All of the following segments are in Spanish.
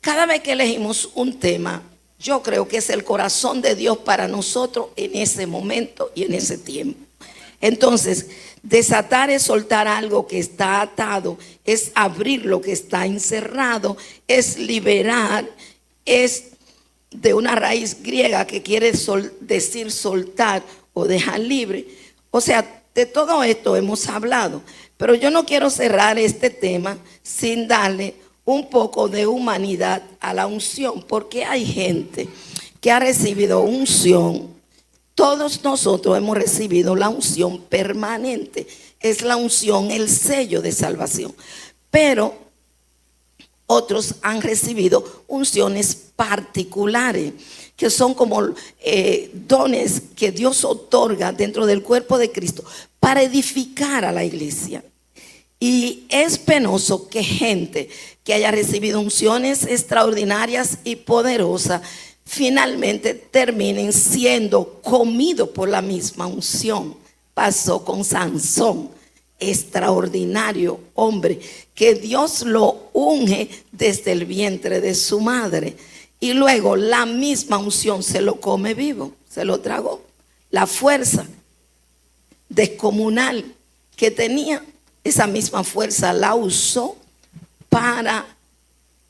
cada vez que elegimos un tema, yo creo que es el corazón de Dios para nosotros en ese momento y en ese tiempo. Entonces, desatar es soltar algo que está atado, es abrir lo que está encerrado, es liberar, es de una raíz griega que quiere decir soltar o dejar libre. O sea, de todo esto hemos hablado, pero yo no quiero cerrar este tema sin darle un poco de humanidad a la unción, porque hay gente que ha recibido unción. Todos nosotros hemos recibido la unción permanente. Es la unción, el sello de salvación. Pero otros han recibido unciones particulares, que son como dones que Dios otorga dentro del cuerpo de Cristo para edificar a la iglesia. Y es penoso que gente que haya recibido unciones extraordinarias y poderosas finalmente terminen siendo comidos por la misma unción. Pasó con Sansón, extraordinario hombre, que Dios lo unge desde el vientre de su madre. Y luego la misma unción se lo come vivo, se lo tragó. La fuerza descomunal que tenía, esa misma fuerza la usó para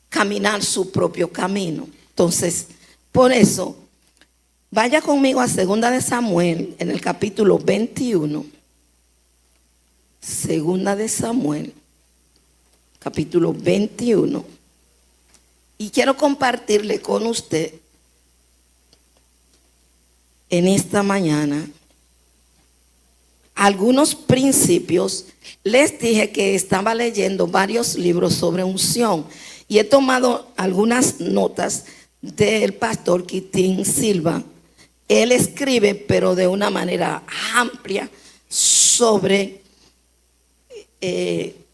caminar su propio camino. Entonces, por eso, vaya conmigo a 2 de Samuel, en el capítulo 21. 2 de Samuel, capítulo 21. Y quiero compartirle con usted en esta mañana algunos principios. Les dije que estaba leyendo varios libros sobre unción y he tomado algunas notas del pastor Quitín Silva. Él escribe, pero de una manera amplia, sobre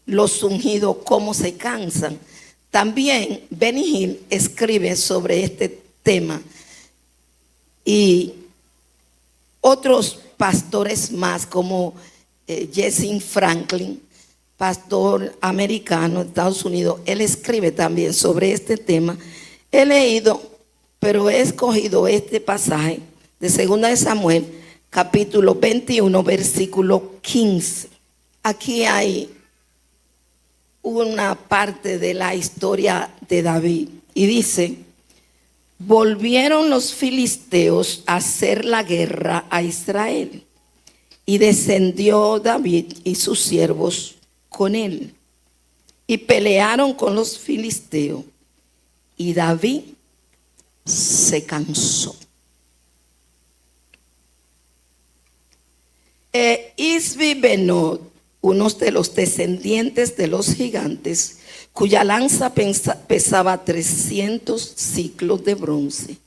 los ungidos, cómo se cansan. También Benny Hinn escribe sobre este tema, y otros pastores más como Jesse Franklin, pastor americano de Estados Unidos, él escribe también sobre este tema. He leído, pero he escogido este pasaje de 2 de Samuel, capítulo 21, versículo 15. Aquí hay una parte de la historia de David y dice: volvieron los filisteos a hacer la guerra a Israel, y descendió David y sus siervos con él, y pelearon con los filisteos, y David se cansó. Isbi-Benob, uno de los descendientes de los gigantes, cuya lanza pesaba 300 siclos de bronce,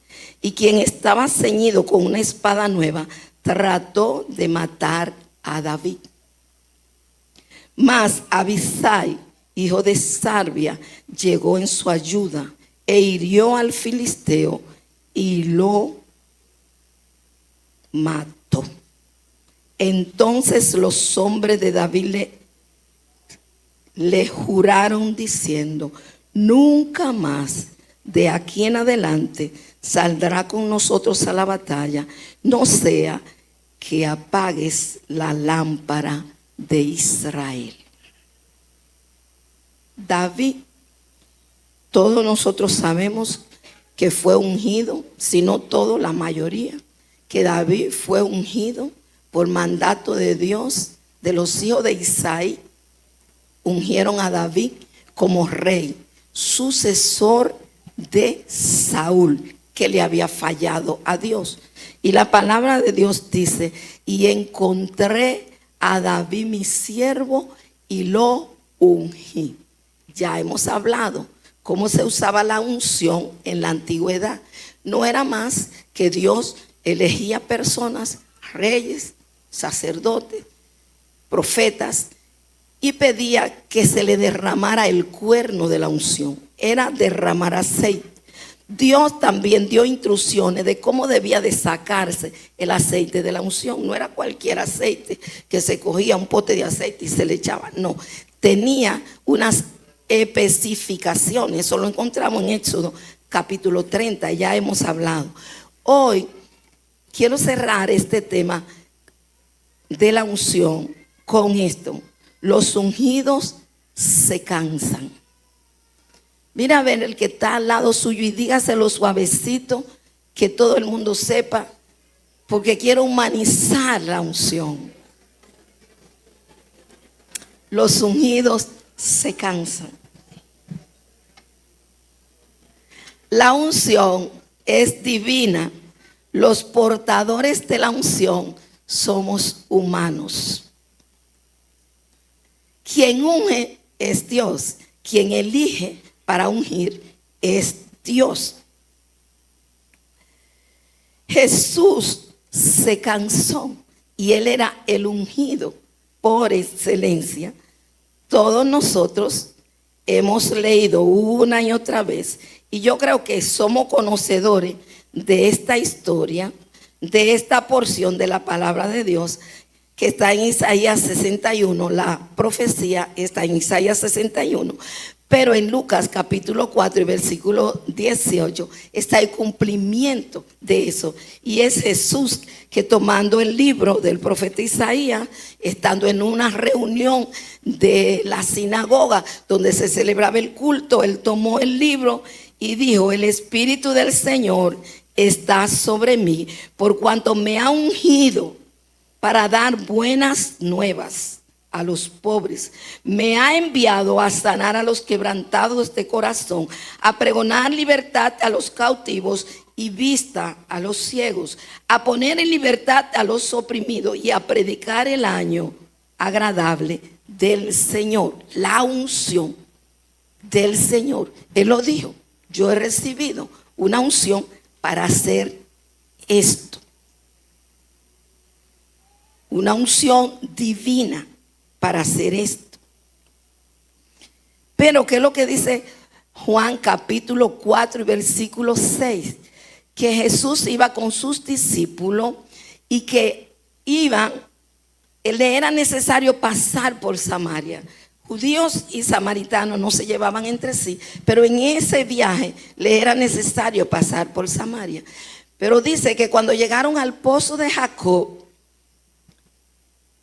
y quien estaba ceñido con una espada nueva, trató de matar a David. Mas Abisai, hijo de Sarbia, llegó en su ayuda e hirió al filisteo y lo mató. Entonces los hombres de David le juraron diciendo: nunca más de aquí en adelante saldrá con nosotros a la batalla, no sea que apagues la lámpara de Israel. David, todos nosotros sabemos que fue ungido, si no todo, la mayoría, que David fue ungido por mandato de Dios. De los hijos de Isaí, ungieron a David como rey, sucesor de Saúl, que le había fallado a Dios. Y la palabra de Dios dice: y encontré a David mi siervo y lo ungí. Ya hemos hablado cómo se usaba la unción en la antigüedad. No era más que Dios elegía personas, reyes, sacerdotes, profetas, y pedía que se le derramara el cuerno de la unción. Era derramar aceite. Dios también dio instrucciones de cómo debía de sacarse el aceite de la unción. No era cualquier aceite que se cogía un pote de aceite y se le echaba. No, tenía unas especificaciones. Eso lo encontramos en Éxodo capítulo 30, ya hemos hablado. Hoy quiero cerrar este tema de la unción con esto. Los ungidos se cansan. Mira a ver el que está al lado suyo y dígaselo suavecito, que todo el mundo sepa, porque quiero humanizar la unción. Los ungidos se cansan. La unción es divina. Los portadores de la unción somos humanos. Quien unge es Dios. Quien elige para ungir es Dios. Jesús se cansó y él era el ungido por excelencia. Todos nosotros hemos leído una y otra vez, y yo creo que somos conocedores de esta historia, de esta porción de la palabra de Dios que está en Isaías 61. La profecía está en Isaías 61, pero en Lucas capítulo 4 y versículo 18 está el cumplimiento de eso. Y es Jesús que, tomando el libro del profeta Isaías, estando en una reunión de la sinagoga donde se celebraba el culto, él tomó el libro y dijo: el Espíritu del Señor está sobre mí, por cuanto me ha ungido para dar buenas nuevas a los pobres. Me ha enviado a sanar a los quebrantados de corazón, a pregonar libertad a los cautivos y vista a los ciegos, a poner en libertad a los oprimidos y a predicar el año agradable del Señor. La unción del Señor. Él lo dijo: yo he recibido una unción para hacer esto. Una unción divina para hacer esto. Pero ¿qué es lo que dice Juan capítulo 4 y versículo 6? Que Jesús iba con sus discípulos y que le era necesario pasar por Samaria. Judíos y samaritanos no se llevaban entre sí, pero en ese viaje le era necesario pasar por Samaria. Pero dice que cuando llegaron al pozo de Jacob,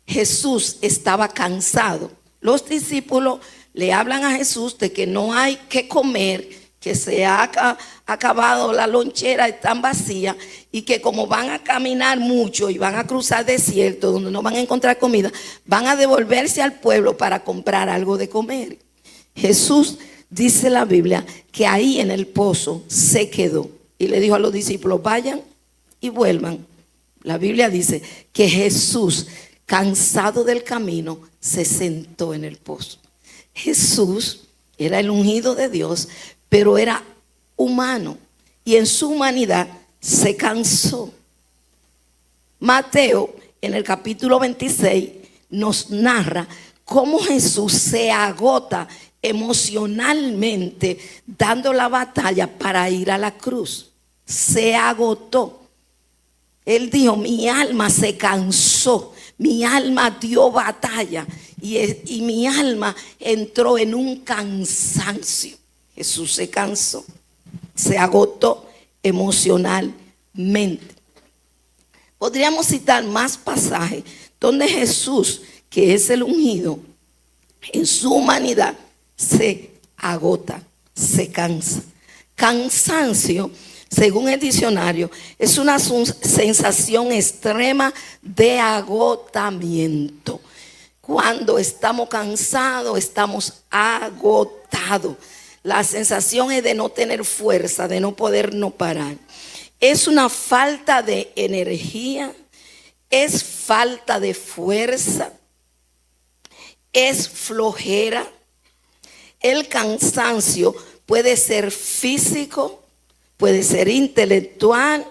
Jesús estaba cansado. Los discípulos le hablan a Jesús de que no hay que comer, que se ha acabado la lonchera, están vacías, y que como van a caminar mucho y van a cruzar desierto donde no van a encontrar comida, van a devolverse al pueblo para comprar algo de comer. Jesús, dice la Biblia, que ahí en el pozo se quedó y le dijo a los discípulos: vayan y vuelvan. La Biblia dice que Jesús, cansado del camino, se sentó en el pozo. Jesús era el ungido de Dios, pero era humano, y en su humanidad se cansó. Mateo, en el capítulo 26, nos narra cómo Jesús se agota emocionalmente dando la batalla para ir a la cruz. Se agotó. Él dijo: mi alma se cansó, mi alma dio batalla y mi alma entró en un cansancio. Jesús se cansó, se agotó emocionalmente. Podríamos citar más pasajes donde Jesús, que es el ungido, en su humanidad se agota, se cansa. Cansancio, según el diccionario, es una sensación extrema de agotamiento. Cuando estamos cansados, estamos agotados. La sensación es de no tener fuerza, de no poder no parar. Es una falta de energía, es falta de fuerza, es flojera. El cansancio puede ser físico, puede ser intelectual,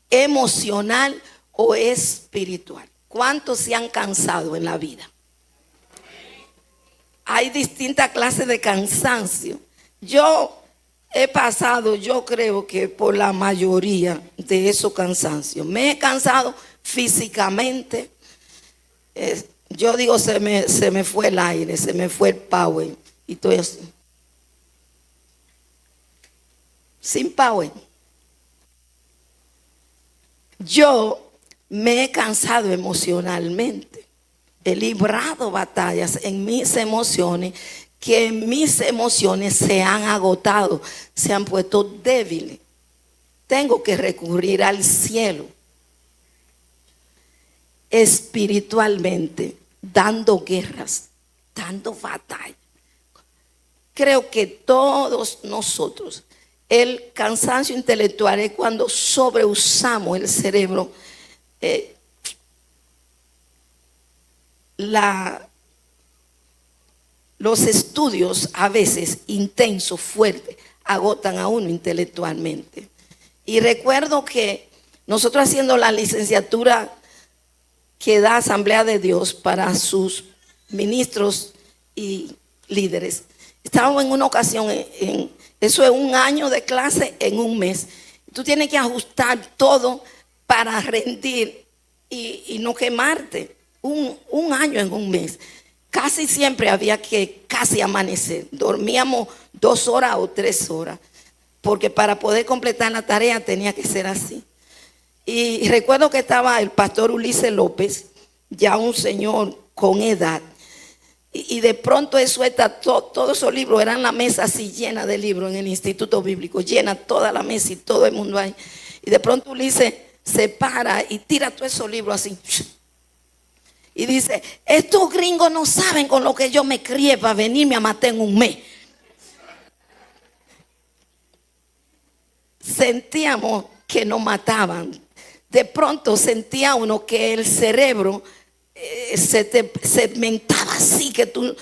emocional o espiritual. ¿Cuántos se han cansado en la vida? Hay distintas clases de cansancio. Yo he pasado, yo creo que por la mayoría de esos cansancios. Me he cansado físicamente. Yo digo, se me fue el aire, se me fue el power. Y estoy así. sin power. Yo me he cansado emocionalmente. He librado batallas en mis emociones, que mis emociones se han agotado, se han puesto débiles. Tengo que recurrir al cielo espiritualmente, dando guerras, dando batalla. Creo que todos nosotros, el cansancio intelectual es cuando sobreusamos el cerebro. Los estudios a veces intensos, fuertes, agotan a uno intelectualmente. Y recuerdo que nosotros haciendo la licenciatura que da Asamblea de Dios para sus ministros y líderes, estábamos en una ocasión, eso es un año de clase en un mes. Tú tienes que ajustar todo para rendir y no quemarte. Un año en un mes. Casi siempre había que casi amanecer. Dormíamos 2 horas o 3 horas, porque para poder completar la tarea tenía que ser así. Y recuerdo que estaba el pastor Ulises López, ya un señor con edad, y de pronto él suelta todos esos libros. Eran la mesa así llena de libros en el Instituto Bíblico, llena toda la mesa y todo el mundo ahí. Y de pronto Ulises se para y tira todos esos libros así. Y dice: estos gringos no saben con lo que yo me crié para venirme a matar en un mes. Sentíamos que nos mataban. De pronto sentía uno que el cerebro se segmentaba así, que tú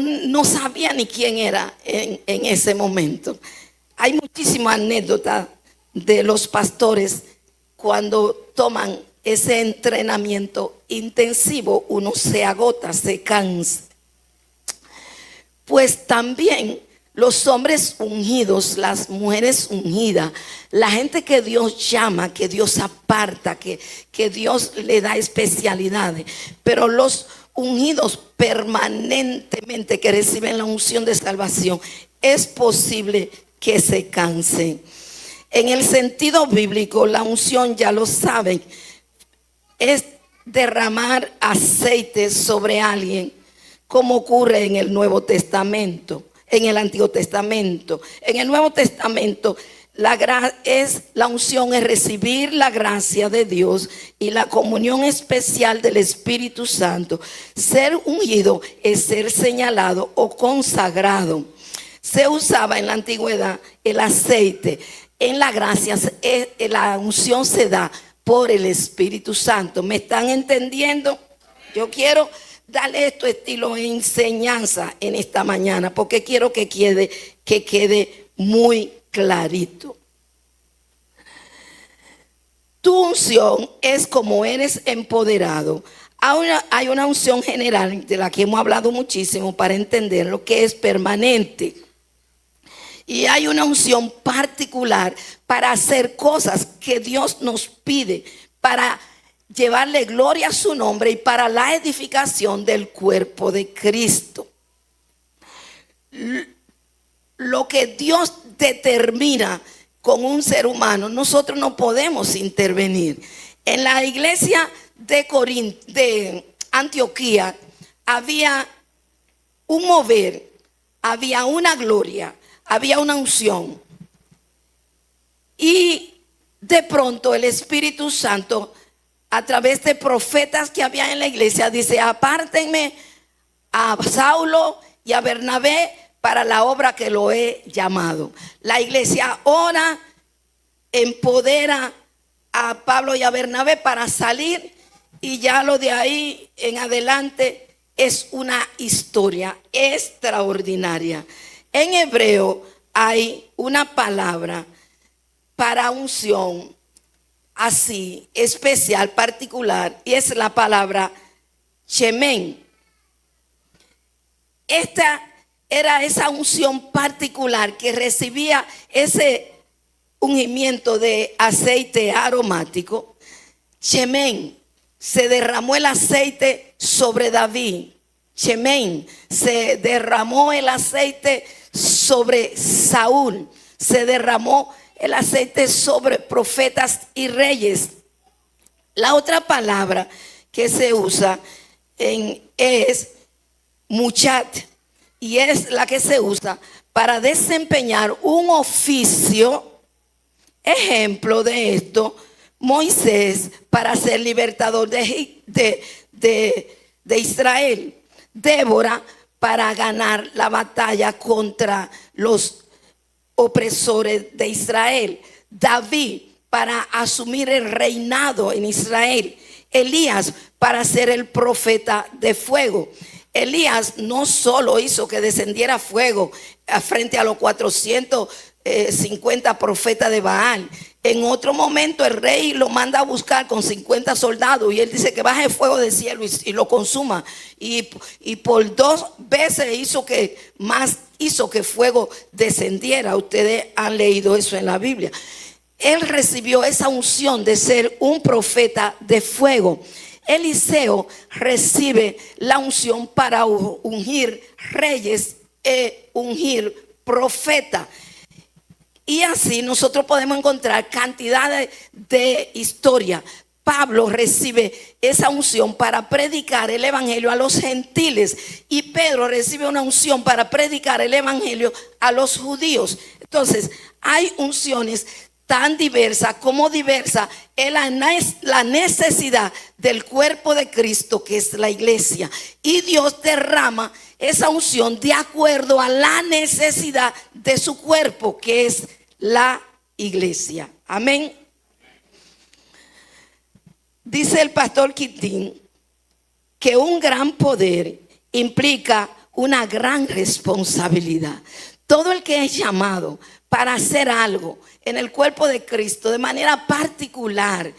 no sabías ni quién era en ese momento. Hay muchísimas anécdotas de los pastores cuando toman ese entrenamiento intensivo. Uno se agota, se cansa. Pues también los hombres ungidos, las mujeres ungidas, la gente que Dios llama, que Dios aparta, que Dios le da especialidades, pero los ungidos permanentemente que reciben la unción de salvación, es posible que se cansen. En el sentido bíblico, la unción, ya lo saben, es derramar aceite sobre alguien, como ocurre en el Nuevo Testamento, en el Antiguo Testamento. En el Nuevo Testamento, la unción es recibir la gracia de Dios y la comunión especial del Espíritu Santo. Ser ungido es ser señalado o consagrado. Se usaba en la antigüedad el aceite. En la gracia, la unción se da por el Espíritu Santo. ¿Me están entendiendo? Yo quiero darle esto estilo de enseñanza en esta mañana, porque quiero que quede muy clarito. Tu unción es como eres empoderado. Hay una unción general de la que hemos hablado muchísimo para entender lo que es permanente. Y hay una unción particular para hacer cosas que Dios nos pide, para llevarle gloria a su nombre y para la edificación del cuerpo de Cristo. Lo que Dios determina con un ser humano, nosotros no podemos intervenir. En la iglesia de Antioquía había un mover, había una gloria, había una unción. Y de pronto el Espíritu Santo, a través de profetas que había en la iglesia, dice: apártenme a Saulo y a Bernabé para la obra que lo he llamado. La iglesia ora, empodera a Pablo y a Bernabé para salir, y ya lo de ahí en adelante es una historia extraordinaria. En hebreo hay una palabra para unción así, especial, particular, y es la palabra shemen. Esta era esa unción particular que recibía ese ungimiento de aceite aromático. Shemen, se derramó el aceite sobre David. Shemen, se derramó el aceite sobre Saúl. se derramó el aceite sobre profetas y reyes. La otra palabra que se usa es muchat, y es la que se usa para desempeñar un oficio. Ejemplo de esto, Moisés para ser libertador de Israel. Débora para ganar la batalla contra los opresores de Israel. David para asumir el reinado en Israel. Elías para ser el profeta de fuego. Elías no solo hizo que descendiera fuego frente a los 450 profetas de Baal. En otro momento el rey lo manda a buscar con 50 soldados y él dice que baje fuego del cielo y lo consuma. Y por 2 veces hizo que fuego descendiera. Ustedes han leído eso en la Biblia. Él recibió esa unción de ser un profeta de fuego. Eliseo recibe la unción para ungir reyes e ungir profetas. Y así nosotros podemos encontrar cantidades de historia. Pablo recibe esa unción para predicar el evangelio a los gentiles, y Pedro recibe una unción para predicar el evangelio a los judíos. Entonces, hay unciones tan diversa como diversa es la necesidad del cuerpo de Cristo, que es la iglesia. Y Dios derrama esa unción de acuerdo a la necesidad de su cuerpo, que es la iglesia. Amén. Dice el pastor Quintín que un gran poder implica una gran responsabilidad. Todo el que es llamado para hacer algo en el cuerpo de Cristo de manera particular,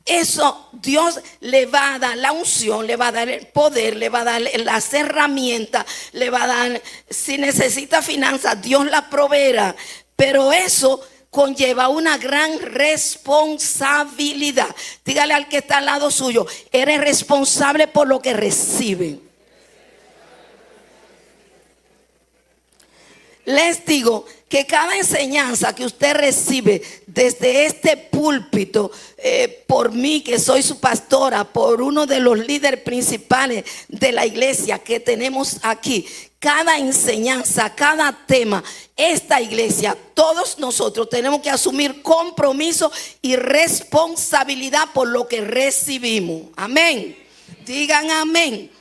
eso Dios le va a dar la unción, le va a dar el poder, le va a dar las herramientas, le va a dar, si necesita finanzas, Dios la proveerá. Pero eso conlleva una gran responsabilidad. Dígale al que está al lado suyo: eres responsable por lo que reciben. Les digo que cada enseñanza que usted recibe desde este púlpito, por mí que soy su pastora, por uno de los líderes principales de la iglesia que tenemos aquí, cada enseñanza, cada tema, esta iglesia, todos nosotros tenemos que asumir compromiso y responsabilidad por lo que recibimos. Amén. Digan amén.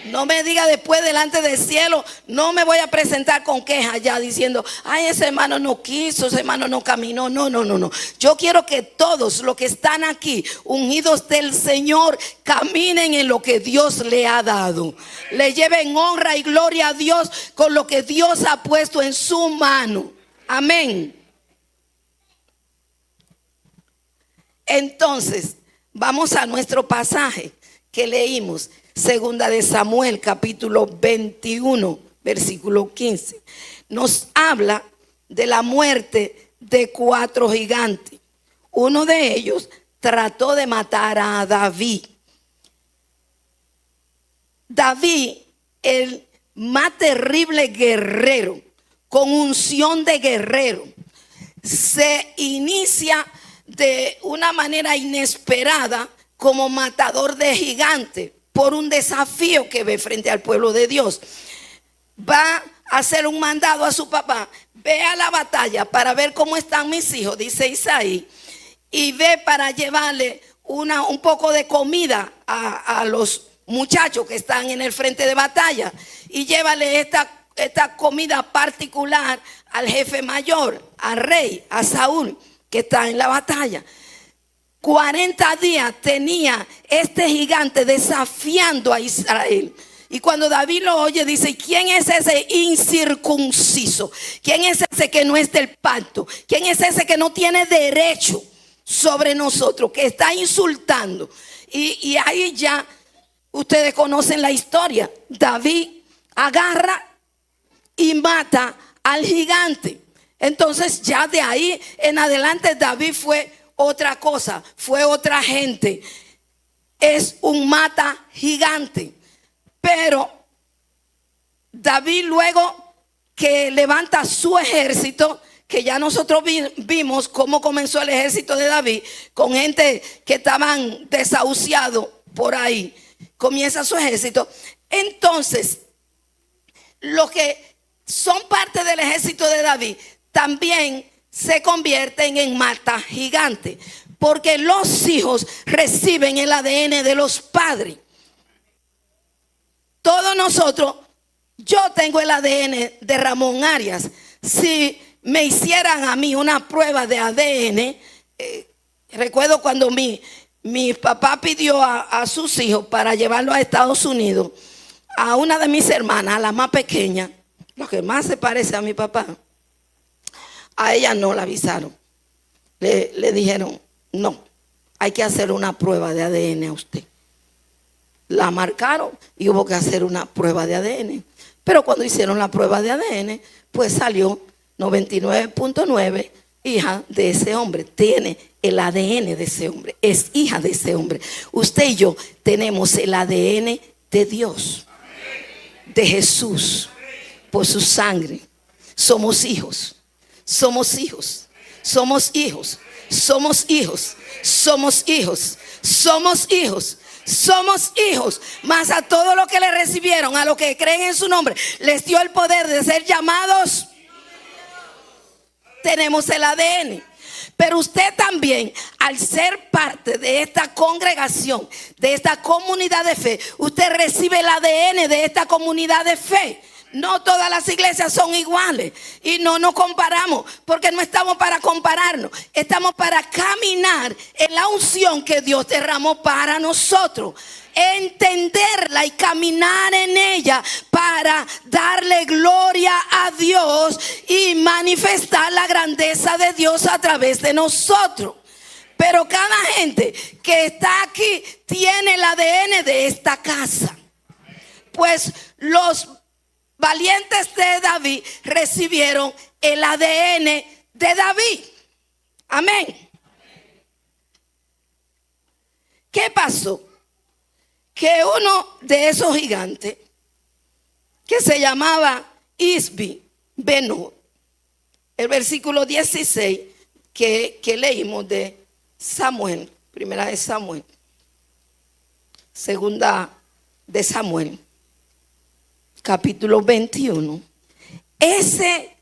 No me diga después delante del cielo: no me voy a presentar con quejas ya diciendo: ay, ese hermano no quiso, ese hermano no caminó. No. Yo quiero que todos los que están aquí, ungidos del Señor, caminen en lo que Dios le ha dado. Le lleven honra y gloria a Dios con lo que Dios ha puesto en su mano. Amén. Entonces, vamos a nuestro pasaje que leímos. Segunda de Samuel, capítulo 21, versículo 15. Nos habla de la muerte de 4 gigantes. Uno de ellos trató de matar a David. David, el más terrible guerrero, con unción de guerrero, se inicia de una manera inesperada como matador de gigantes, por un desafío que ve frente al pueblo de Dios. Va a hacer un mandado a su papá: ve a la batalla para ver cómo están mis hijos, dice Isaí, y ve para llevarle un poco de comida a los muchachos que están en el frente de batalla, y llévale esta comida particular al jefe mayor, al rey, a Saúl, que está en la batalla. 40 días tenía este gigante desafiando a Israel. Y cuando David lo oye, dice: ¿quién es ese incircunciso? ¿Quién es ese que no es del pacto? ¿Quién es ese que no tiene derecho sobre nosotros, que está insultando? Y ahí ya ustedes conocen la historia. David agarra y mata al gigante. Entonces ya de ahí en adelante David fue otra cosa, fue otra gente. Es un mata gigante. Pero David, luego que levanta su ejército, que ya nosotros vimos cómo comenzó el ejército de David, con gente que estaban desahuciados por ahí. Comienza su ejército. Entonces, los que son parte del ejército de David también se convierten en mata gigante, porque los hijos reciben el ADN de los padres. Todos nosotros, yo tengo el ADN de Ramón Arias. Si me hicieran a mí una prueba de ADN, recuerdo cuando mi papá pidió a sus hijos para llevarlo a Estados Unidos, a una de mis hermanas, a la más pequeña, lo que más se parece a mi papá, a ella no la avisaron. Le dijeron, no, hay que hacer una prueba de ADN a usted. La marcaron y hubo que hacer una prueba de ADN. Pero cuando hicieron la prueba de ADN, pues salió 99.9 hija de ese hombre. Tiene el ADN de ese hombre. Es hija de ese hombre. Usted y yo tenemos el ADN de Dios, de Jesús, por su sangre. Somos hijos. Somos hijos. Somos hijos. Somos hijos. Somos hijos. Somos hijos. Somos hijos, mas a todos los que le recibieron, a los que creen en su nombre, les dio el poder de ser llamados. Tenemos el ADN. Pero usted también, al ser parte de esta congregación, de esta comunidad de fe, usted recibe el ADN de esta comunidad de fe. No todas las iglesias son iguales y no nos comparamos, porque no estamos para compararnos, estamos para caminar en la unción que Dios derramó para nosotros, entenderla y caminar en ella para darle gloria a Dios y manifestar la grandeza de Dios a través de nosotros. Pero cada gente que está aquí tiene el ADN de esta casa. Pues los valientes de David recibieron el ADN de David. Amén. ¿Qué pasó? Que uno de esos gigantes, que se llamaba Isbi Benob, el versículo 16 que leímos de Samuel, primera de Samuel, segunda de Samuel, capítulo 21, ese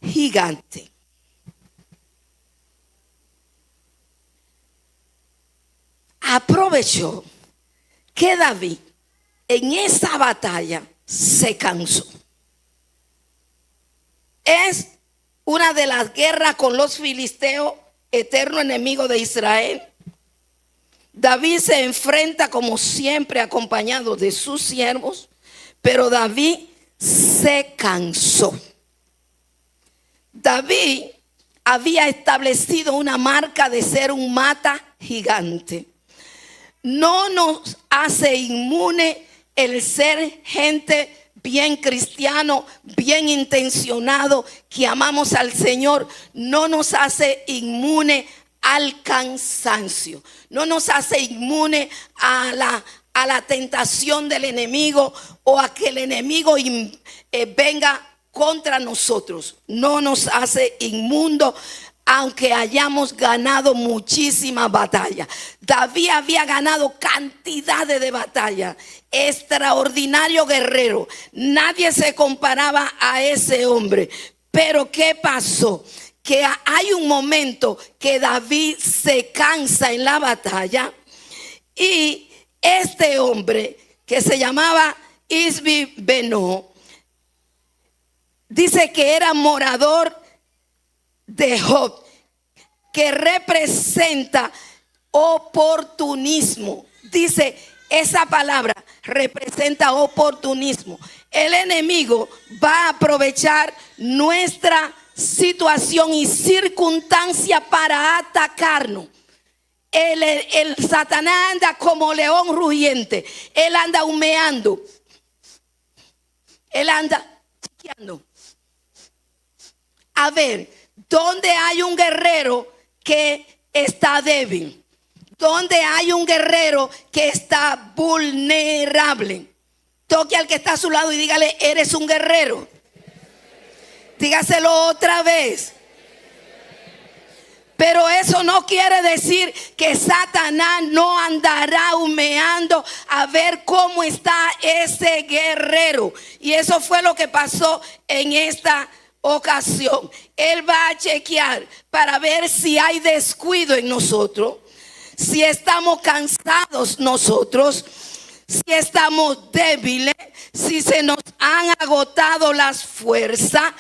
gigante aprovechó que David en esa batalla se cansó. Es una de las guerras con los filisteos, eterno enemigo de Israel. David se enfrenta como siempre acompañado de sus siervos, pero David se cansó. David había establecido una marca de ser un mata gigante. No nos hace inmune el ser gente bien cristiano, bien intencionado, que amamos al Señor. No nos hace inmune al cansancio. No nos hace inmune a la tentación del enemigo o a que el enemigo venga contra nosotros. No nos hace inmundo, aunque hayamos ganado muchísimas batallas. David había ganado cantidades de batallas. Extraordinario guerrero. Nadie se comparaba a ese hombre. Pero ¿qué pasó? Que hay un momento que David se cansa en la batalla y este hombre, que se llamaba Isbi Benob, dice que era morador de Job, que representa oportunismo. Dice, esa palabra representa oportunismo. El enemigo va a aprovechar nuestra situación y circunstancia para atacarnos. El Satanás anda como león rugiente. Él anda humeando. Él anda chequeando. A ver, ¿dónde hay un guerrero que está débil? ¿Dónde hay un guerrero que está vulnerable? Toque al que está a su lado y dígale, eres un guerrero. Dígaselo otra vez. Pero eso no quiere decir que Satanás no andará humeando a ver cómo está ese guerrero. Y eso fue lo que pasó en esta ocasión. Él va a chequear para ver si hay descuido en nosotros, si estamos cansados nosotros, si estamos débiles, si se nos han agotado las fuerzas.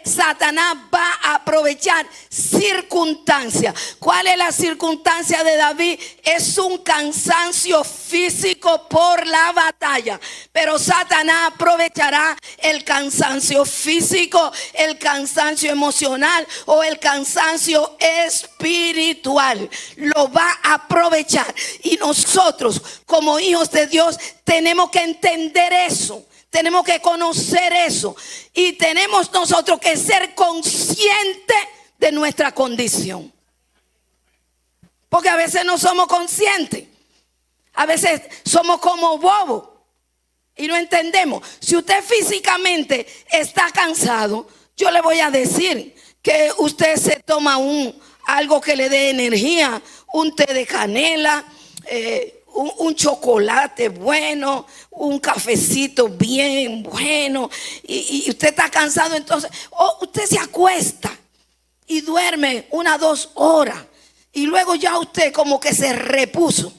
Satanás va a aprovechar circunstancias. ¿Cuál es la circunstancia de David? Es un cansancio físico por la batalla, pero Satanás aprovechará el cansancio físico, el cansancio emocional o el cansancio espiritual. Lo va a aprovechar, y nosotros como hijos de Dios tenemos que entender eso. Tenemos que conocer eso, y tenemos nosotros que ser conscientes de nuestra condición. Porque a veces no somos conscientes. A veces somos como bobos y no entendemos. Si usted físicamente está cansado, yo le voy a decir que usted se toma algo que le dé energía, un té de canela, un chocolate bueno, un cafecito bien bueno, y usted está cansado, entonces usted se acuesta y duerme 1 o 2 horas, y luego ya usted como que se repuso.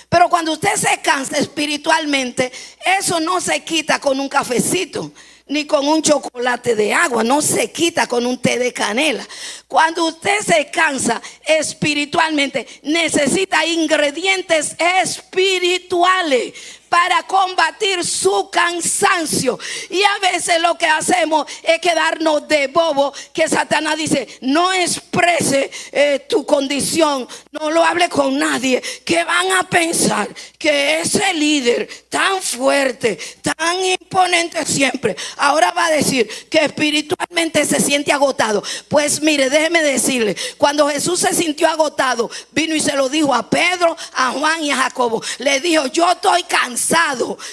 Pero cuando usted se cansa espiritualmente, eso no se quita con un cafecito ni con un chocolate de agua, no se quita con un té de canela. Cuando usted se cansa espiritualmente, necesita ingredientes espirituales para combatir su cansancio. Y a veces lo que hacemos es quedarnos de bobo, que Satanás dice: no exprese tu condición, no lo hable con nadie, que van a pensar que ese líder tan fuerte, tan imponente siempre, ahora va a decir que espiritualmente se siente agotado. Pues mire, déjeme decirle, cuando Jesús se sintió agotado, vino y se lo dijo a Pedro, a Juan y a Jacobo. Le dijo: yo estoy cansado,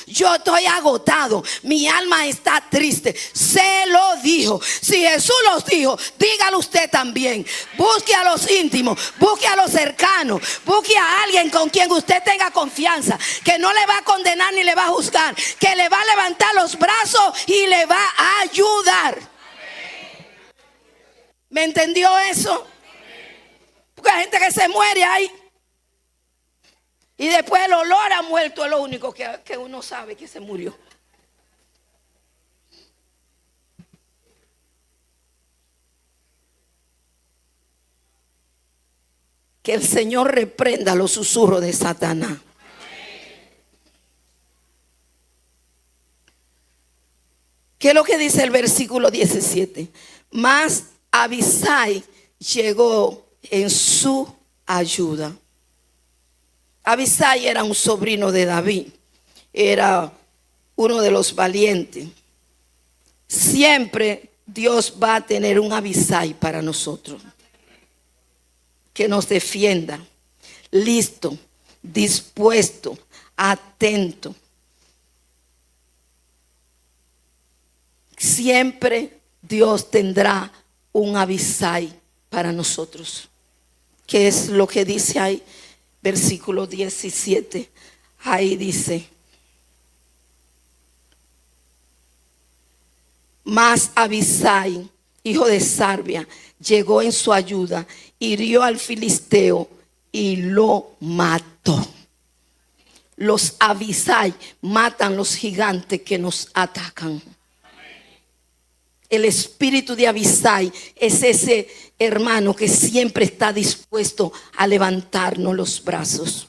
yo estoy agotado, mi alma está triste. Se lo dijo. Si Jesús los dijo, dígalo usted también. Busque a los íntimos, busque a los cercanos, busque a alguien con quien usted tenga confianza, que no le va a condenar ni le va a juzgar, que le va a levantar los brazos y le va a ayudar. ¿Me entendió eso? Porque hay gente que se muere ahí, y después el olor a muerto es lo único que uno sabe que se murió. Que el Señor reprenda los susurros de Satanás. ¿Qué es lo que dice el versículo 17? Mas Abisai llegó en su ayuda. Abisai era un sobrino de David, era uno de los valientes. Siempre Dios va a tener un Abisai para nosotros, que nos defienda, listo, dispuesto, atento. Siempre Dios tendrá un Abisai para nosotros. ¿Qué es lo que dice ahí? Versículo 17. Ahí dice: mas Abisai, hijo de Sarbia, llegó en su ayuda, hirió al filisteo y lo mató. Los Abisai matan los gigantes que nos atacan. El espíritu de Abisai es ese hermano que siempre está dispuesto a levantarnos los brazos.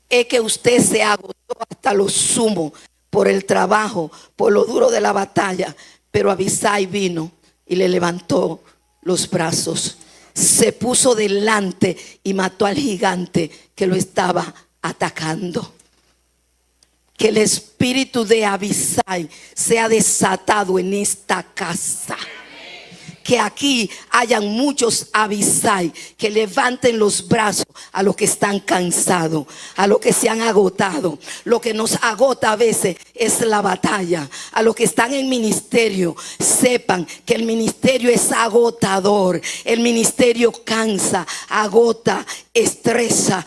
Es que usted se agotó hasta lo sumo por el trabajo, por lo duro de la batalla, pero Abisai vino y le levantó los brazos, se puso delante y mató al gigante que lo estaba atacando. Que el espíritu de Abisai sea desatado en esta casa. que aquí hayan muchos Abisai que levanten los brazos a los que están cansados, a los que se han agotado. Lo que nos agota a veces es la batalla. A los que están en ministerio, sepan que el ministerio es agotador. El ministerio cansa, agota, estresa,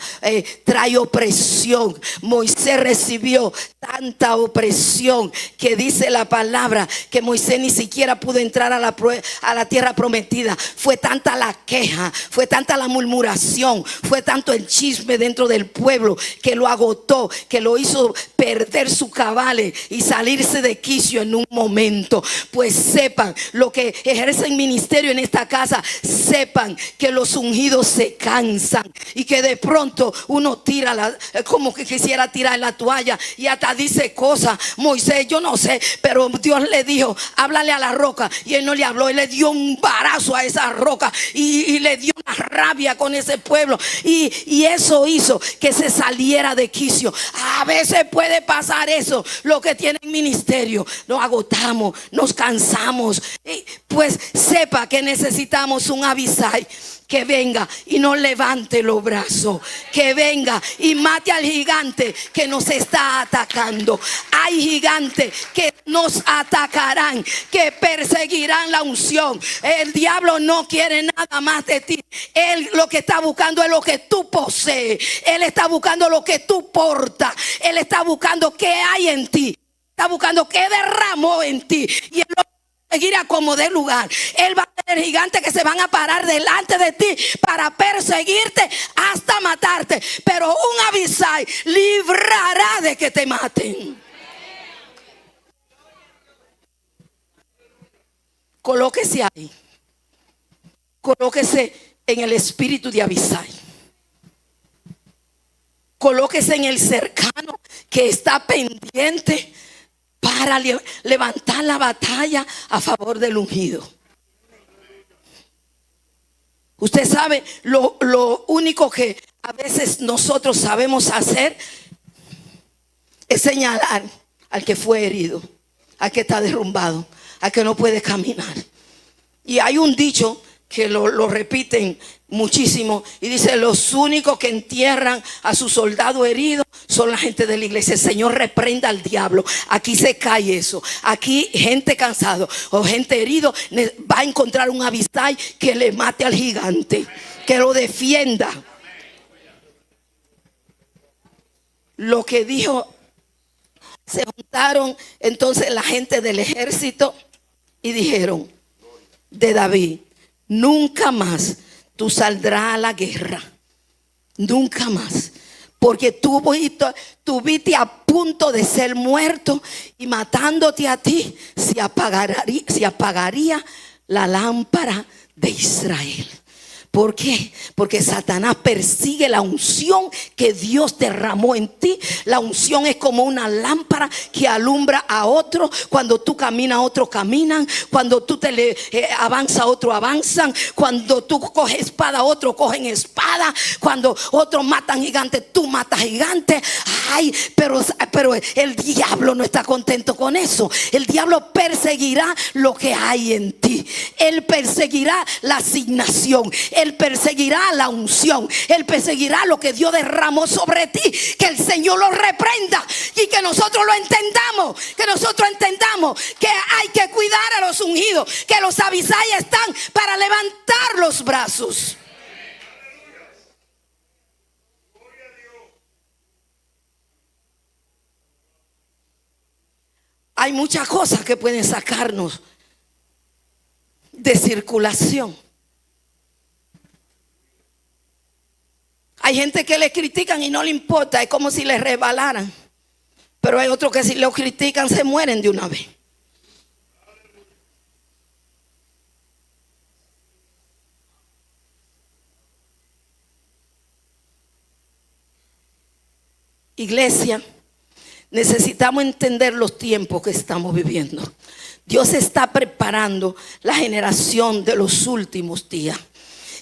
trae opresión. Moisés recibió tanta opresión que dice la palabra que Moisés ni siquiera pudo entrar a la tierra prometida. Fue tanta la queja, fue tanta la murmuración, fue tanto el chisme dentro del pueblo que lo agotó, que lo hizo perder su cabales y salirse de quicio en un momento. Pues sepan, lo que ejercen ministerio en esta casa, sepan que los ungidos se cansan y que de pronto uno tira como que quisiera tirar la toalla y hasta dice cosas. Moisés, yo no sé, pero Dios le dijo, háblale a la roca, y él no le habló. Él le dio un barazo a esa roca y le dio una rabia con ese pueblo, y eso hizo que se saliera de quicio. A veces puede pasar eso. Lo que tienen ministerio, nos agotamos, nos cansamos, pues sepa que necesitamos un Abisai que venga y nos levante los brazos, que venga y mate al gigante que nos está atacando. Hay gigantes que nos atacarán, que perseguirán la unción. El diablo no quiere nada más de ti. Él lo que está buscando es lo que tú posees. Él está buscando lo que tú portas. Él está buscando qué hay en ti. Está buscando qué derramó en ti. Y él lo seguir a como de lugar. Él va a tener gigantes que se van a parar delante de ti para perseguirte hasta matarte. Pero un Abisai librará de que te maten. Colóquese ahí. Colóquese en el espíritu de Abisai. Colóquese en el cercano que está pendiente para levantar la batalla a favor del ungido. Usted sabe, lo único que a veces nosotros sabemos hacer es señalar al que fue herido, al que está derrumbado, al que no puede caminar. Y hay un dicho que lo repiten muchísimo y dice: los únicos que entierran a su soldado herido son la gente de la iglesia. El Señor reprenda al diablo. Aquí se cae eso. Aquí gente cansado o gente herido va a encontrar un Abisai que le mate al gigante, que lo defienda. Lo que dijo, se juntaron entonces la gente del ejército y dijeron de David: nunca más tú saldrás a la guerra, nunca más, porque tú viste a punto de ser muerto, y matándote a ti se apagaría la lámpara de Israel. ¿Por qué? Porque Satanás persigue la unción que Dios derramó en ti. La unción es como una lámpara que alumbra a otro. Cuando tú caminas, otros caminan. Cuando tú avanzas, otros avanzan. Cuando tú coges espada, otros cogen espada. Cuando otros matan gigantes, tú matas gigantes. Ay, pero el diablo no está contento con eso. El diablo perseguirá lo que hay en ti. Él perseguirá la asignación. Él perseguirá la unción. Él perseguirá lo que Dios derramó sobre ti. Que el Señor lo reprenda y que nosotros lo entendamos. Que nosotros entendamos que hay que cuidar a los ungidos. Que los Abisai están para levantar los brazos. Hay muchas cosas que pueden sacarnos de circulación. Hay gente que le critican y no le importa, es como si le resbalaran. Pero hay otros que si lo critican se mueren de una vez. Iglesia, necesitamos entender los tiempos que estamos viviendo. Dios está preparando la generación de los últimos días.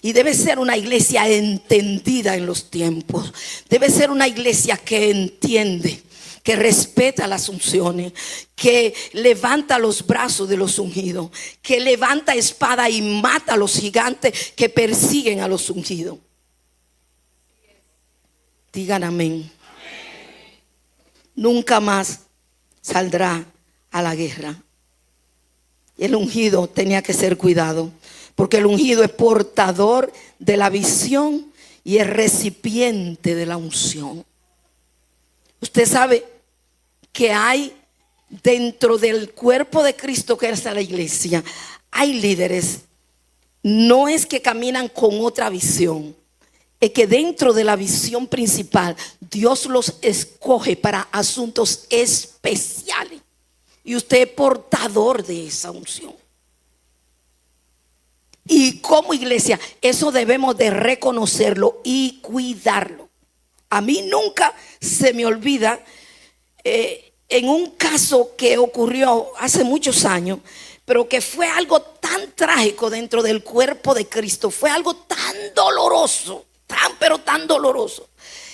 Y debe ser una iglesia entendida en los tiempos. Debe ser una iglesia que entiende que respeta las unciones, que levanta los brazos de los ungidos, que levanta espada y mata a los gigantes que persiguen a los ungidos. Digan amén. Nunca más saldrá a la guerra. El ungido tenía que ser cuidado, porque el ungido es portador de la visión y es recipiente de la unción. Usted sabe que hay dentro del cuerpo de Cristo, que es la iglesia, hay líderes. No es que caminan con otra visión, es que dentro de la visión principal Dios los escoge para asuntos especiales. Y usted es portador de esa unción. Y como iglesia, eso debemos de reconocerlo y cuidarlo. A mí nunca se me olvida en un caso que ocurrió hace muchos años, pero que fue algo tan trágico dentro del cuerpo de Cristo. Fue algo tan doloroso, pero tan doloroso.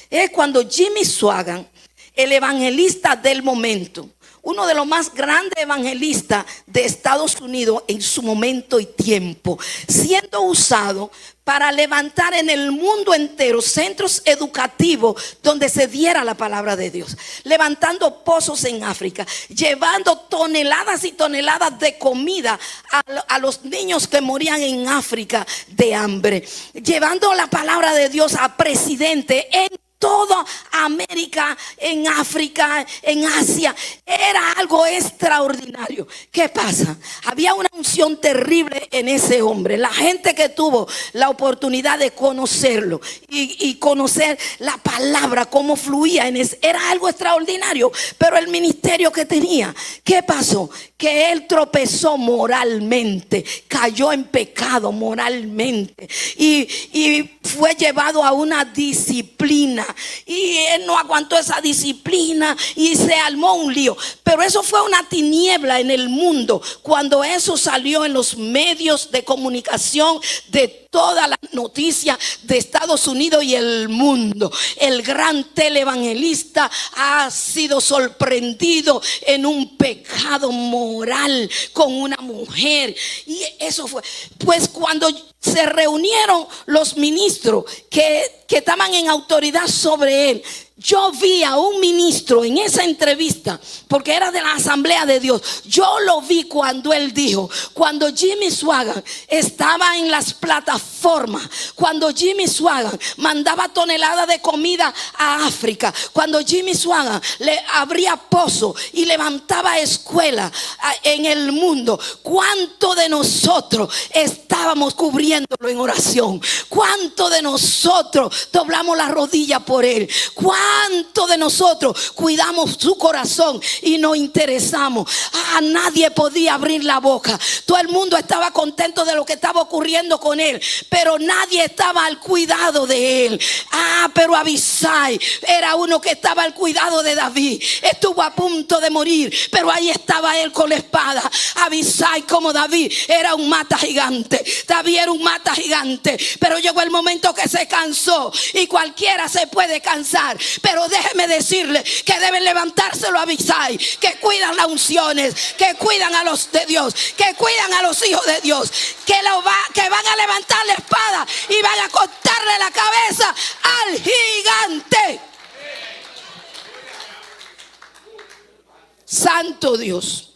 Es cuando Jimmy Swaggart, el evangelista del momento, uno de los más grandes evangelistas de Estados Unidos en su momento y tiempo, siendo usado para levantar en el mundo entero centros educativos donde se diera la palabra de Dios, levantando pozos en África, llevando toneladas y toneladas de comida a los niños que morían en África de hambre, llevando la palabra de Dios a presidentes en toda América, en África, en Asia. Era algo extraordinario. ¿Qué pasa? Había una unción terrible en ese hombre. La gente que tuvo la oportunidad de conocerlo y conocer la palabra, cómo fluía en ese, era algo extraordinario. Pero el ministerio que tenía, ¿qué pasó? Que él tropezó moralmente, cayó en pecado moralmente y fue llevado a una disciplina. Y él no aguantó esa disciplina y se armó un lío. Pero eso fue una tiniebla en el mundo cuando eso salió en los medios de comunicación de todas las noticias de Estados Unidos y el mundo. El gran televangelista ha sido sorprendido en un pecado moral con una mujer. Y eso fue, pues cuando se reunieron los ministros que estaban en autoridad sobre él, yo vi a un ministro en esa entrevista, porque era de la Asamblea de Dios. Yo lo vi cuando él dijo, cuando Jimmy Swaggart estaba en las plataformas, cuando Jimmy Swaggart mandaba toneladas de comida a África, cuando Jimmy Swaggart le abría pozos y levantaba escuelas en el mundo, ¿cuánto de nosotros estábamos cubriéndolo en oración? ¿Cuánto de nosotros doblamos la rodilla por él? ¿Cuánto de nosotros cuidamos su corazón y nos interesamos? Nadie podía abrir la boca. Todo el mundo estaba contento de lo que estaba ocurriendo con él, pero nadie estaba al cuidado de él. Pero Abisai era uno que estaba al cuidado de David. Estuvo a punto de morir, pero ahí estaba él con la espada. Abisai, como David, era un mata gigante. David era un mata gigante, pero llegó el momento que se cansó, y cualquiera se puede cansar. Pero déjeme decirle que deben levantárselo a Abisai, que cuidan las unciones, que cuidan a los de Dios, que cuidan a los hijos de Dios, que van a levantar la espada y van a cortarle la cabeza al gigante. Santo Dios.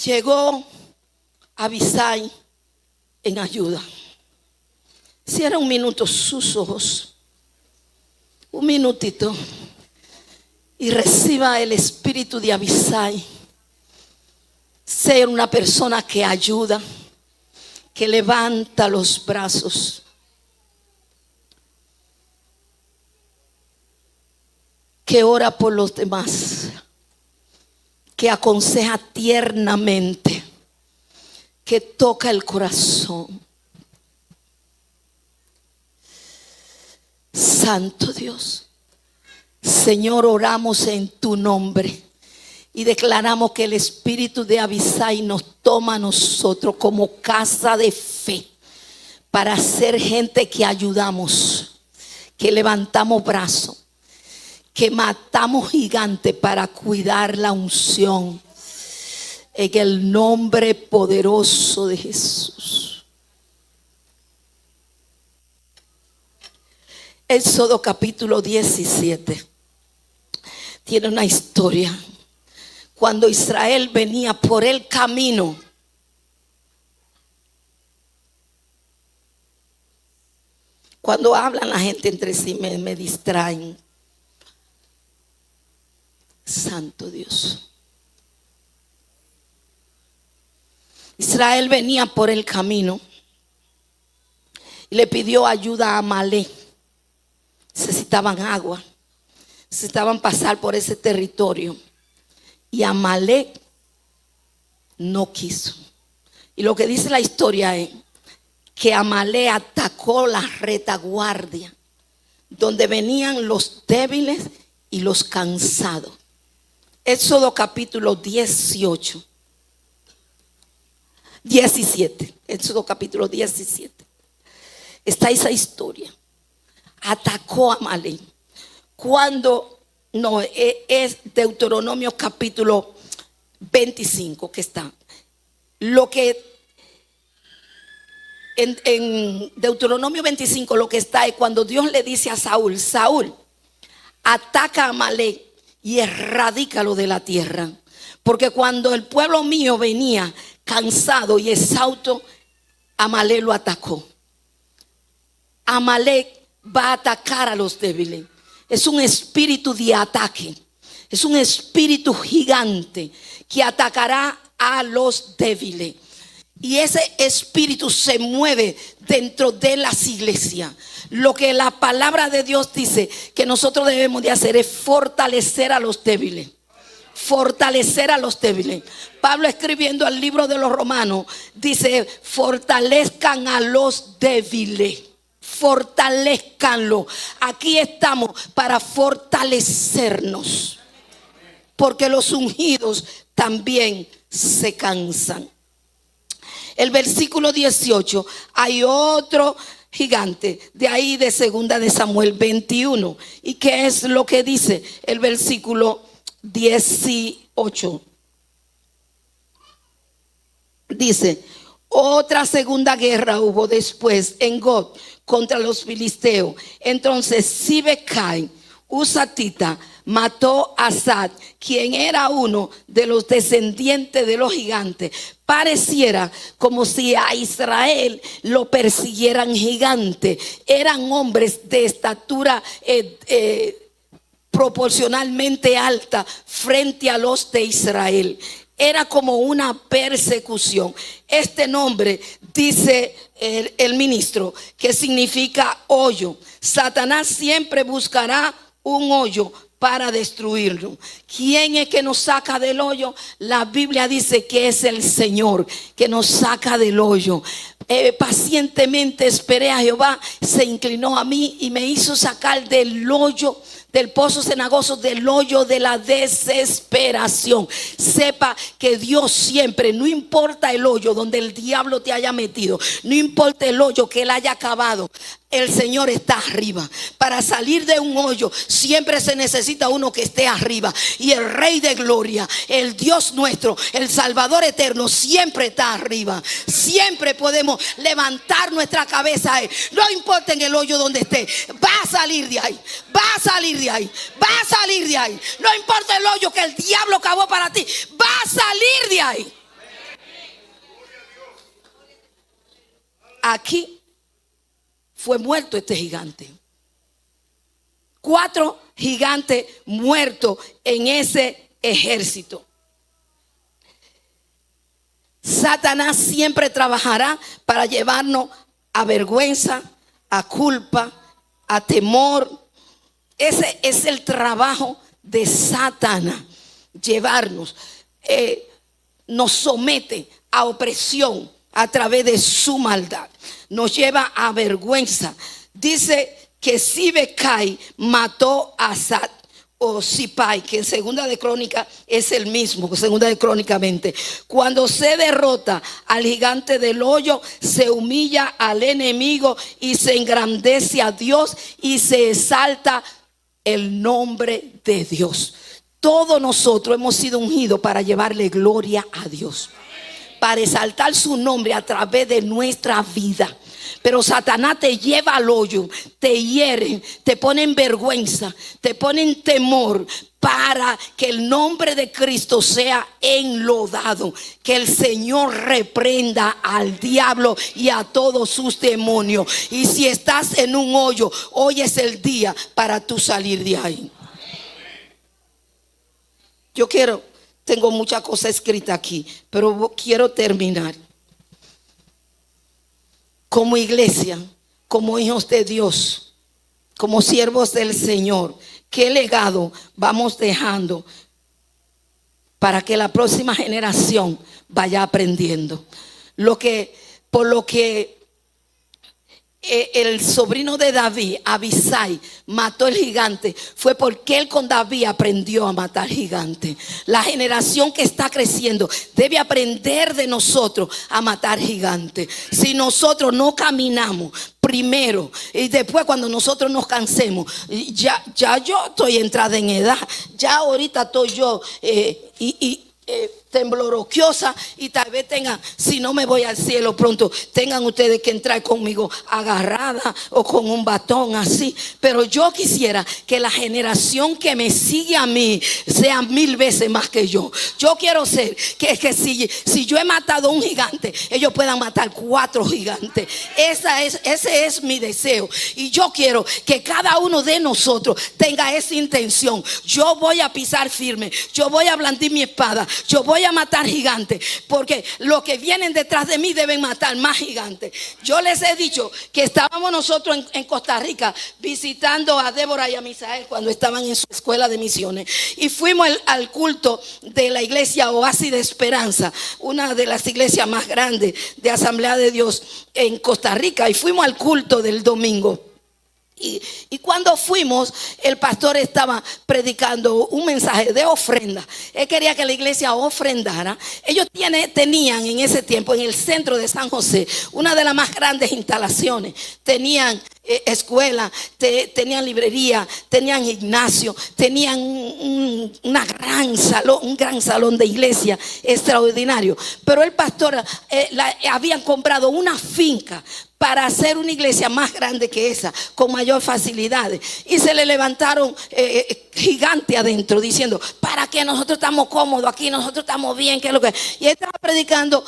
Llegó Abisai en ayuda. Cierra un minuto sus ojos, un minutito, y reciba el espíritu de Abisai. Ser una persona que ayuda, que levanta los brazos, que ora por los demás, que aconseja tiernamente, que toca el corazón. Santo Dios, Señor, oramos en tu nombre y declaramos que el espíritu de Abisai nos toma a nosotros como casa de fe para ser gente que ayudamos, que levantamos brazos, que matamos gigantes para cuidar la unción. En el nombre poderoso de Jesús. Éxodo capítulo 17 tiene una historia. Cuando Israel venía por el camino, cuando hablan la gente entre sí me distraen. Santo Dios. Israel venía por el camino y le pidió ayuda a Amalek. Necesitaban agua, necesitaban pasar por ese territorio. Y Amalek no quiso. Y lo que dice la historia es que Amalek atacó la retaguardia, donde venían los débiles y los cansados. Éxodo capítulo 17. Éxodo capítulo 17. Está esa historia. Atacó a Amalek. Cuando no es Deuteronomio capítulo 25 que está. Lo que en Deuteronomio 25 lo que está es cuando Dios le dice a Saúl: Saúl, ataca a Amalek y erradícalo de la tierra. Porque cuando el pueblo mío venía cansado y exhausto, Amalek lo atacó. Amalek va a atacar a los débiles. Es un espíritu de ataque. Es un espíritu gigante que atacará a los débiles. Y ese espíritu se mueve dentro de las iglesias. Lo que la palabra de Dios dice que nosotros debemos de hacer es fortalecer a los débiles. Fortalecer a los débiles. Pablo, escribiendo el libro de los Romanos, dice: fortalezcan a los débiles. Fortalezcanlo. Aquí estamos para fortalecernos, porque los ungidos también se cansan. El versículo 18, hay otro gigante de ahí de segunda de Samuel 21. ¿Y qué es lo que dice el versículo 18? Dice: otra segunda guerra hubo después en God contra los filisteos. Entonces Sibecai, Husatita, mató a Asad, quien era uno de los descendientes de los gigantes. Pareciera como si a Israel lo persiguieran gigantes. Eran hombres de estatura proporcionalmente alta frente a los de Israel. Era como una persecución. Este nombre, dice el ministro, que significa hoyo. Satanás siempre buscará un hoyo para destruirlo. ¿Quién es que nos saca del hoyo? La Biblia dice que es el Señor que nos saca del hoyo. Pacientemente esperé a Jehová, se inclinó a mí y me hizo sacar del hoyo, del pozo cenagoso, del hoyo de la desesperación. Sepa que Dios siempre, no importa el hoyo donde el diablo te haya metido, no importa el hoyo que él haya cavado, el Señor está arriba. Para salir de un hoyo siempre se necesita uno que esté arriba. Y el Rey de Gloria, el Dios nuestro, el Salvador eterno, siempre está arriba. Siempre podemos levantar nuestra cabeza. No importa en el hoyo donde esté, va a salir de ahí. Va a salir de ahí. Va a salir de ahí. No importa el hoyo que el diablo cavó para ti, va a salir de ahí. Aquí fue muerto este gigante. 4 gigantes muertos en ese ejército. Satanás siempre trabajará para llevarnos a vergüenza, a culpa, a temor. Ese es el trabajo de Satanás. Llevarnos, nos somete a opresión a través de su maldad. Nos lleva a vergüenza. Dice que Sibecai mató a Asad, o Sipai, que en Segunda de Crónica es el mismo, Segunda de Crónica 20. Cuando se derrota al gigante del hoyo, se humilla al enemigo y se engrandece a Dios y se exalta el nombre de Dios. Todos nosotros hemos sido ungidos para llevarle gloria a Dios, para exaltar su nombre a través de nuestra vida. Pero Satanás te lleva al hoyo, te hiere, te pone en vergüenza, te pone en temor, para que el nombre de Cristo sea enlodado. Que el Señor reprenda al diablo y a todos sus demonios. Y si estás en un hoyo, hoy es el día para tú salir de ahí. Tengo muchas cosas escritas aquí, pero quiero terminar. Como iglesia, como hijos de Dios, como siervos del Señor, ¿qué legado vamos dejando para que la próxima generación vaya aprendiendo? Por lo que el sobrino de David, Abisai, mató el gigante, fue porque él con David aprendió a matar gigantes. La generación que está creciendo debe aprender de nosotros a matar gigantes. Si nosotros no caminamos primero y después cuando nosotros nos cansemos, ya yo estoy entrada en edad, ya ahorita estoy yo tembloroquiosa, y tal vez tengan, si no me voy al cielo pronto, tengan ustedes que entrar conmigo agarrada o con un batón así. Pero yo quisiera que la generación que me sigue a mí sea 1000 veces más que yo. Yo quiero ser que si yo he matado a un gigante, ellos puedan matar 4 gigantes. Ese es mi deseo, y yo quiero que cada uno de nosotros tenga esa intención. Yo voy a pisar firme, yo voy a blandir mi espada, yo voy a matar gigantes, porque los que vienen detrás de mí deben matar más gigantes. Yo les he dicho que estábamos nosotros en Costa Rica visitando a Débora y a Misael cuando estaban en su escuela de misiones, y fuimos al culto de la iglesia Oasis de Esperanza, una de las iglesias más grandes de Asamblea de Dios en Costa Rica, y fuimos al culto del domingo. Y cuando fuimos, el pastor estaba predicando un mensaje de ofrenda. Él quería que la iglesia ofrendara. Ellos tenían en ese tiempo en el centro de San José una de las más grandes instalaciones. Tenían escuela, tenían librería, tenían gimnasio, tenían un gran salón de iglesia extraordinario. Pero el pastor habían comprado una finca para hacer una iglesia más grande que esa, con mayor facilidades. Y se le levantaron gigantes adentro diciendo: ¿para qué? Nosotros estamos cómodos aquí, nosotros estamos bien, ¿qué es lo que? Y él estaba predicando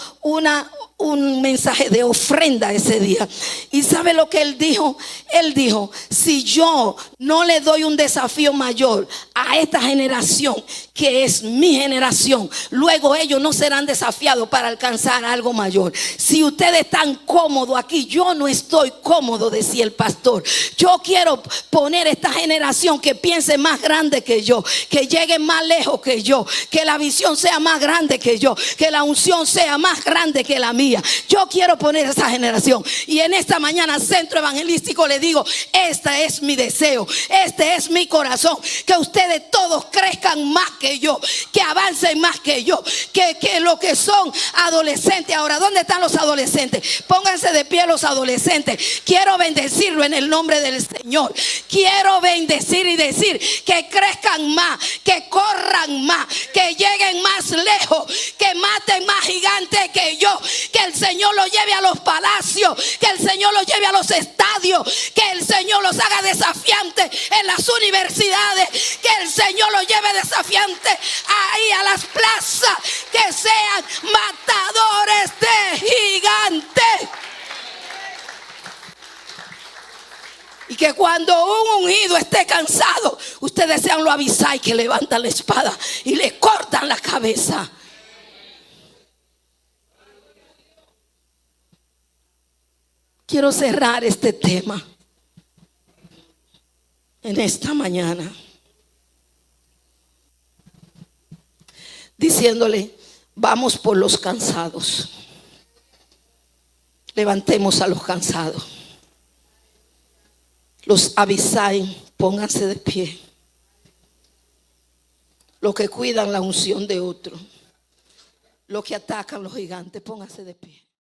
un mensaje de ofrenda ese día. ¿Y sabe lo que él dijo? Él dijo: si yo no le doy un desafío mayor a esta generación, que es mi generación, luego ellos no serán desafiados para alcanzar algo mayor. Si ustedes están cómodos aquí, yo no estoy cómodo, decía el pastor. Yo quiero poner esta generación que piense más grande que yo, que llegue más lejos que yo, que la visión sea más grande que yo, que la unción sea más grande que la mía. Yo quiero poner esa generación, y en esta mañana Centro Evangelístico le digo: este es mi deseo, este es mi corazón, que ustedes todos crezcan más que yo, que avancen más que yo, que lo que son adolescentes. Ahora, ¿dónde están los adolescentes? Pónganse de pie los adolescentes. Quiero bendecirlo en el nombre del Señor. Quiero bendecir y decir que crezcan más, que corran más, que lleguen más lejos, que maten más gigantes que yo, que el Señor los lleve a los palacios, que el Señor los lleve a los estadios, que el Señor los haga desafiantes en las universidades, que el Señor los lleve desafiantes ahí a las plazas, que sean matadores de gigantes. Y que cuando un ungido esté cansado, ustedes sean lo Abisai, que levantan la espada y le cortan la cabeza. Quiero cerrar este tema en esta mañana diciéndole: vamos por los cansados. Levantemos a los cansados. Los Abisai, pónganse de pie. los que cuidan la unción de otro, los que atacan los gigantes. Póngase de pie.